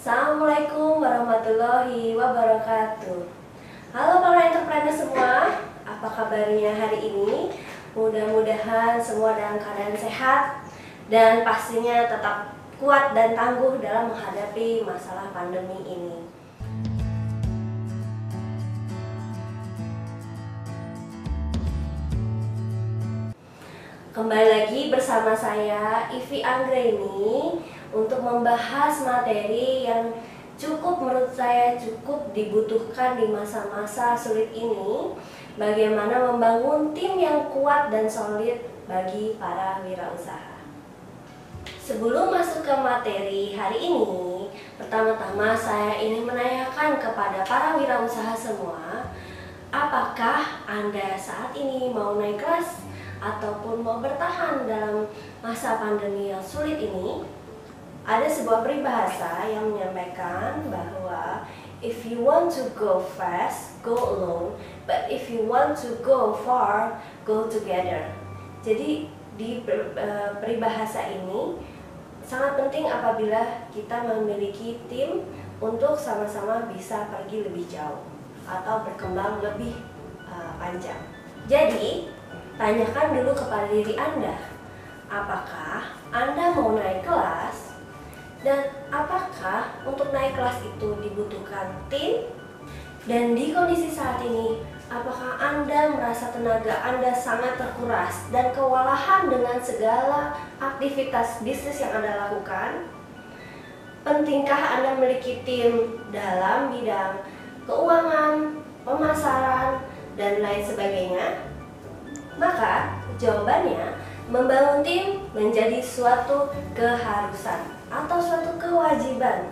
Assalamualaikum warahmatullahi wabarakatuh. Halo para entrepreneur semua, apa kabarnya hari ini? Mudah-mudahan semua dalam keadaan sehat dan pastinya tetap kuat dan tangguh dalam menghadapi masalah pandemi ini. Kembali lagi bersama saya Ivi Anggreni untuk membahas materi yang menurut saya cukup dibutuhkan di masa-masa sulit ini. Bagaimana membangun tim yang kuat dan solid bagi para wirausaha. Sebelum masuk ke materi hari ini, pertama-tama saya ingin menanyakan kepada para wirausaha semua, apakah Anda saat ini mau naik kelas ataupun mau bertahan dalam masa pandemi yang sulit ini? Ada sebuah peribahasa yang menyampaikan bahwa if you want to go fast, go alone, but if you want to go far, go together. Jadi di peribahasa ini sangat penting apabila kita memiliki tim untuk sama-sama bisa pergi lebih jauh atau berkembang lebih panjang. Jadi tanyakan dulu kepada diri Anda, apakah Anda mau naik kelas? Dan apakah untuk naik kelas itu dibutuhkan tim? Dan di kondisi saat ini, apakah Anda merasa tenaga Anda sangat terkuras dan kewalahan dengan segala aktivitas bisnis yang Anda lakukan? Pentingkah Anda memiliki tim dalam bidang keuangan, pemasaran, dan lain sebagainya? Maka jawabannya, membangun tim menjadi suatu keharusan atau suatu kewajiban.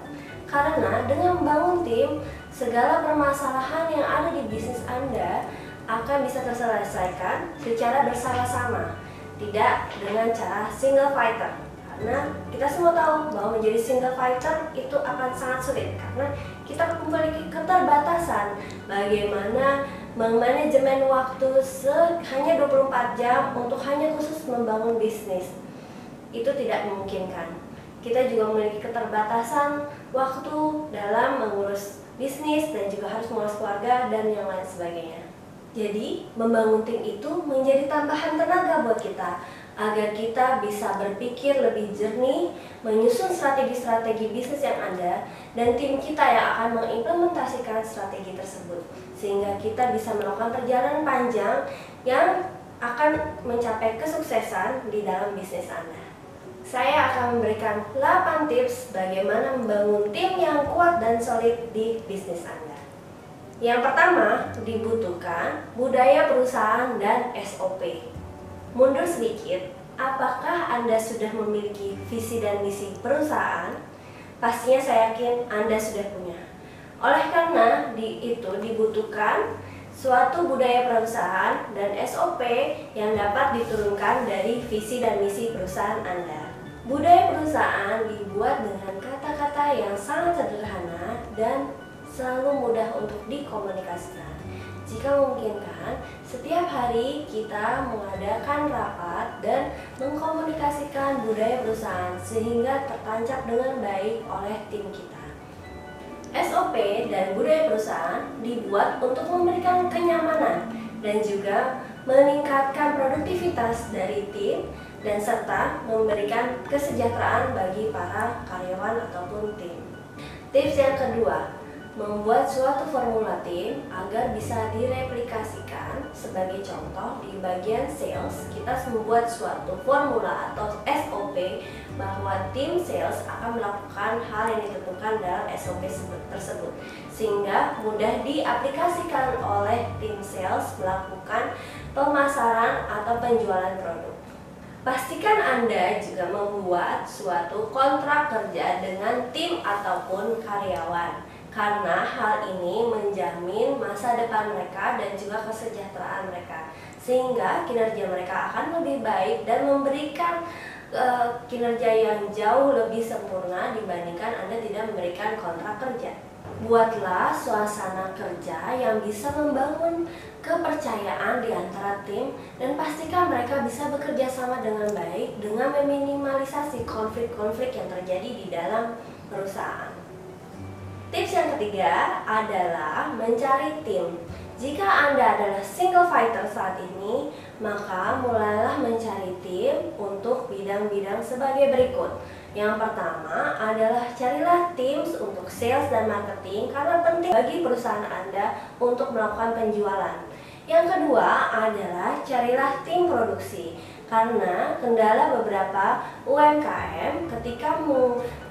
Karena dengan membangun tim, segala permasalahan yang ada di bisnis Anda akan bisa terselesaikan secara bersama-sama, tidak dengan cara single fighter. Karena kita semua tahu bahwa menjadi single fighter itu akan sangat sulit karena kita memiliki keterbatasan bagaimana memanajemen waktu hanya 24 jam untuk hanya khusus membangun bisnis. Itu tidak memungkinkan. Kita juga memiliki keterbatasan waktu dalam mengurus bisnis dan juga harus mengurus keluarga dan yang lain sebagainya. Jadi, membangun tim itu menjadi tambahan tenaga buat kita agar kita bisa berpikir lebih jernih, menyusun strategi-strategi bisnis yang ada, dan tim kita yang akan mengimplementasikan strategi tersebut sehingga kita bisa melakukan perjalanan panjang yang akan mencapai kesuksesan di dalam bisnis Anda. Saya akan memberikan 8 tips bagaimana membangun tim yang kuat dan solid di bisnis Anda. Yang pertama, dibutuhkan budaya perusahaan dan SOP. Mundur sedikit, apakah Anda sudah memiliki visi dan misi perusahaan? Pastinya saya yakin Anda sudah punya. Oleh karena itu dibutuhkan suatu budaya perusahaan dan SOP yang dapat diturunkan dari visi dan misi perusahaan Anda. Budaya perusahaan dibuat dengan kata-kata yang sangat sederhana dan selalu mudah untuk dikomunikasikan. Jika memungkinkan, setiap hari kita mengadakan rapat dan mengkomunikasikan budaya perusahaan sehingga tertancap dengan baik oleh tim kita. SOP dan budaya perusahaan dibuat untuk memberikan kenyamanan dan juga meningkatkan produktivitas dari tim dan serta memberikan kesejahteraan bagi para karyawan ataupun tim. Tips yang kedua, membuat suatu formula tim agar bisa direplikasikan. Sebagai contoh, di bagian sales kita membuat suatu formula atau SOP bahwa tim sales akan melakukan hal yang ditentukan dalam SOP tersebut sehingga mudah diaplikasikan oleh tim sales melakukan pemasaran atau penjualan produk. Pastikan Anda juga membuat suatu kontrak kerja dengan tim ataupun karyawan, karena hal ini menjamin masa depan mereka dan juga kesejahteraan mereka, sehingga kinerja mereka akan lebih baik dan memberikan kinerja yang jauh lebih sempurna dibandingkan Anda tidak memberikan kontrak kerja. Buatlah suasana kerja yang bisa membangun kepercayaan di antara tim dan pastikan mereka bisa bekerja sama dengan baik dengan meminimalisasi konflik-konflik yang terjadi di dalam perusahaan. Tips yang ketiga adalah mencari tim. Jika Anda adalah single fighter saat ini, maka mulailah mencari tim untuk bidang-bidang sebagai berikut. Yang pertama adalah carilah tim untuk sales dan marketing karena penting bagi perusahaan Anda untuk melakukan penjualan. Yang kedua adalah carilah tim produksi karena kendala beberapa UMKM ketika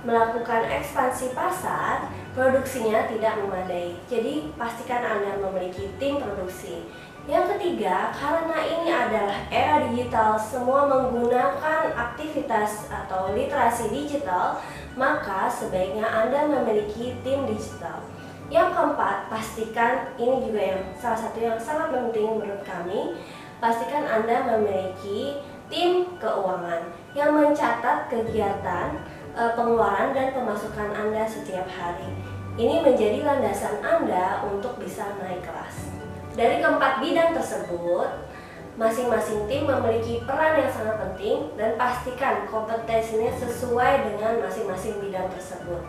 melakukan ekspansi pasar, produksinya tidak memadai. Jadi pastikan Anda memiliki tim produksi. Yang ketiga, karena ini adalah era digital, semua menggunakan aktivitas atau literasi digital, maka sebaiknya Anda memiliki tim digital. Yang keempat, pastikan ini juga yang salah satu yang sangat penting menurut kami, pastikan Anda memiliki tim keuangan yang mencatat kegiatan pengeluaran dan pemasukan Anda setiap hari. Ini menjadi landasan Anda untuk bisa naik kelas. Dari keempat bidang tersebut, masing-masing tim memiliki peran yang sangat penting dan pastikan kompetensinya sesuai dengan masing-masing bidang tersebut.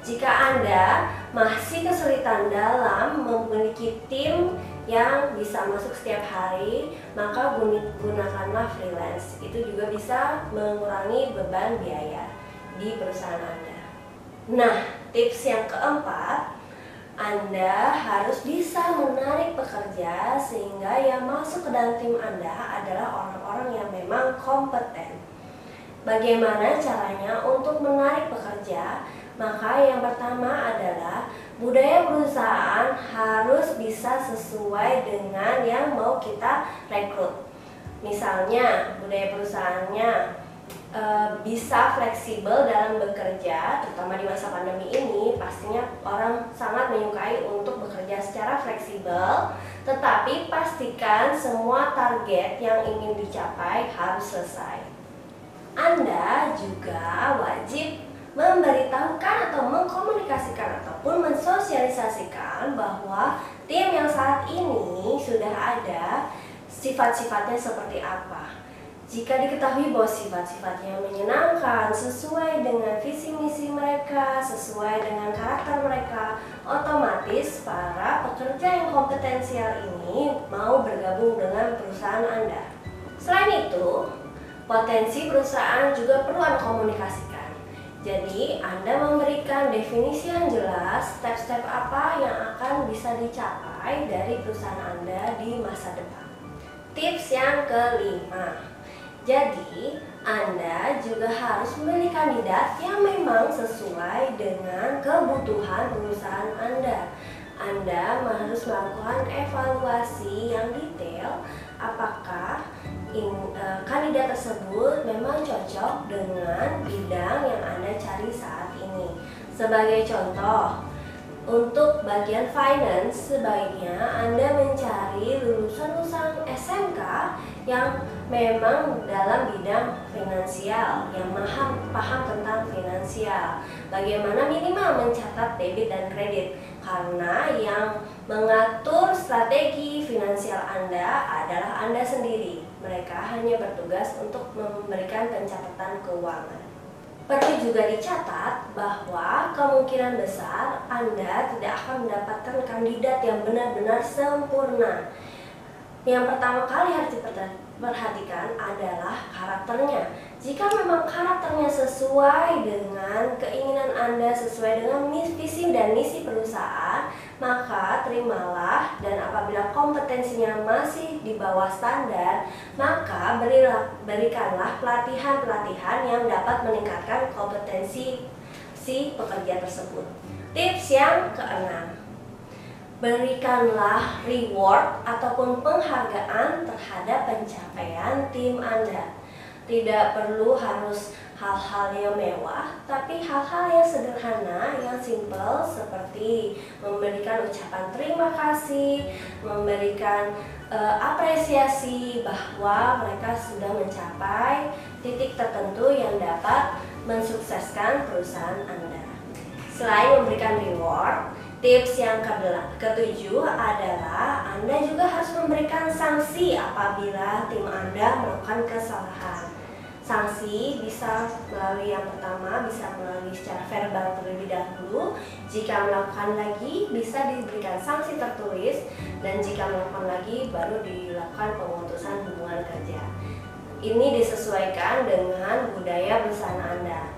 Jika Anda masih kesulitan dalam memiliki tim yang bisa masuk setiap hari, maka gunakanlah freelance. Itu juga bisa mengurangi beban biaya di perusahaan Anda. Nah, tips yang keempat, Anda harus bisa menarik pekerja sehingga yang masuk ke dalam tim Anda adalah orang-orang yang memang kompeten. Bagaimana caranya untuk menarik pekerja? Maka yang pertama adalah budaya perusahaan harus bisa sesuai dengan yang mau kita rekrut. Misalnya budaya perusahaannya bisa fleksibel dalam bekerja, terutama di masa pandemi ini, pastinya orang sangat menyukai untuk bekerja secara fleksibel, tetapi pastikan semua target yang ingin dicapai harus selesai. Anda juga wajib memberitahukan atau mengkomunikasikan ataupun mensosialisasikan bahwa tim yang saat ini sudah ada sifat-sifatnya seperti apa. Jika diketahui bahwa sifat-sifatnya menyenangkan, sesuai dengan visi misi mereka, sesuai dengan karakter mereka, otomatis para pekerja yang kompetensial ini mau bergabung dengan perusahaan Anda. Selain itu, potensi perusahaan juga perlu Anda komunikasikan. Jadi, Anda memberikan definisi yang jelas, step-step apa yang akan bisa dicapai dari perusahaan Anda di masa depan. Tips yang kelima, jadi Anda juga harus memilih kandidat yang memang sesuai dengan kebutuhan perusahaan Anda. Anda harus melakukan evaluasi yang detail apakah kandidat tersebut memang cocok dengan bidang yang Anda cari saat ini. Sebagai contoh, untuk bagian finance, sebaiknya Anda mencari lulusan-lulusan SMK yang memang dalam bidang finansial, yang paham tentang finansial. Bagaimana minimal mencatat debit dan kredit, karena yang mengatur strategi finansial Anda adalah Anda sendiri. Mereka hanya bertugas untuk memberikan pencatatan keuangan. Perlu juga dicatat bahwa kemungkinan besar Anda tidak akan mendapatkan kandidat yang benar-benar sempurna. Yang pertama kali harus diperhatikan adalah karakternya. Jika memang karakternya sesuai dengan keinginan Anda, sesuai dengan visi dan misi perusahaan, maka terimalah, dan apabila kompetensinya masih di bawah standar, maka berikanlah pelatihan-pelatihan yang dapat meningkatkan kompetensi si pekerja tersebut. Tips yang keenam, berikanlah reward ataupun penghargaan terhadap pencapaian tim Anda. Tidak perlu harus hal-hal yang mewah, tapi hal-hal yang sederhana, yang simple, seperti memberikan ucapan terima kasih, memberikan apresiasi bahwa mereka sudah mencapai titik tertentu yang dapat mensukseskan perusahaan Anda. Selain memberikan reward, tips yang ketujuh adalah Anda juga harus memberikan sanksi apabila tim Anda melakukan kesalahan. Sanksi bisa melalui yang pertama, bisa melalui secara verbal terlebih dahulu, dulu. Jika melakukan lagi, bisa diberikan sanksi tertulis, dan jika melakukan lagi, baru dilakukan pemutusan hubungan kerja. Ini disesuaikan dengan budaya perusahaan Anda.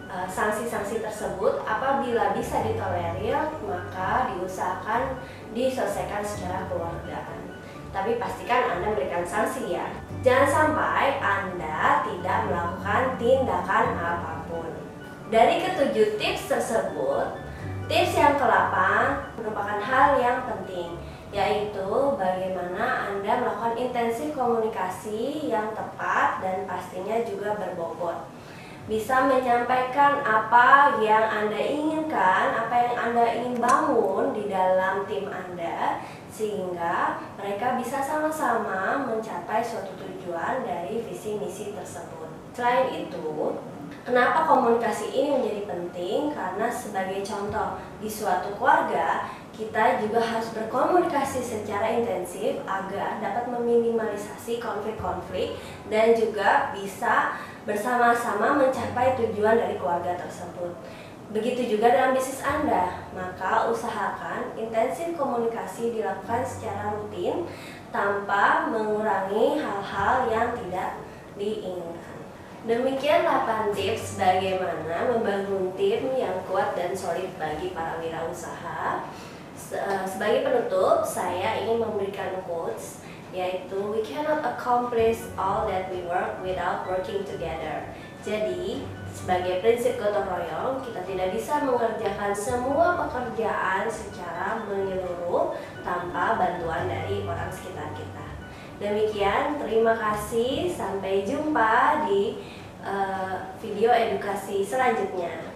Sanksi-sanksi tersebut apabila bisa ditolerir, maka diusahakan diselesaikan secara keluargaan. Tapi pastikan Anda memberikan sanksi ya. Jangan sampai Anda tidak melakukan tindakan apapun. Dari ketujuh tips tersebut, tips yang ke-8 merupakan hal yang penting, yaitu bagaimana Anda melakukan intensif komunikasi yang tepat dan pastinya juga berbobot. Bisa menyampaikan apa yang Anda inginkan, apa yang Anda ingin bangun di dalam tim Anda, sehingga mereka bisa sama-sama mencapai suatu tujuan dari visi misi tersebut. Selain itu, kenapa komunikasi ini menjadi penting? Karena sebagai contoh, di suatu keluarga, kita juga harus berkomunikasi secara intensif agar dapat meminimalisasi konflik-konflik dan juga bisa bersama-sama mencapai tujuan dari keluarga tersebut. Begitu juga dalam bisnis Anda, maka usahakan intensif komunikasi dilakukan secara rutin tanpa mengurangi hal-hal yang tidak diinginkan. Demikian 8 tips bagaimana membangun tim yang kuat dan solid bagi para wirausaha. Sebagai penutup, saya ingin memberikan quotes, yaitu we cannot accomplish all that we work without working together. Jadi, sebagai prinsip gotong royong, kita tidak bisa mengerjakan semua pekerjaan secara menyeluruh tanpa bantuan dari orang sekitar kita. Demikian, terima kasih. Sampai jumpa di video edukasi selanjutnya.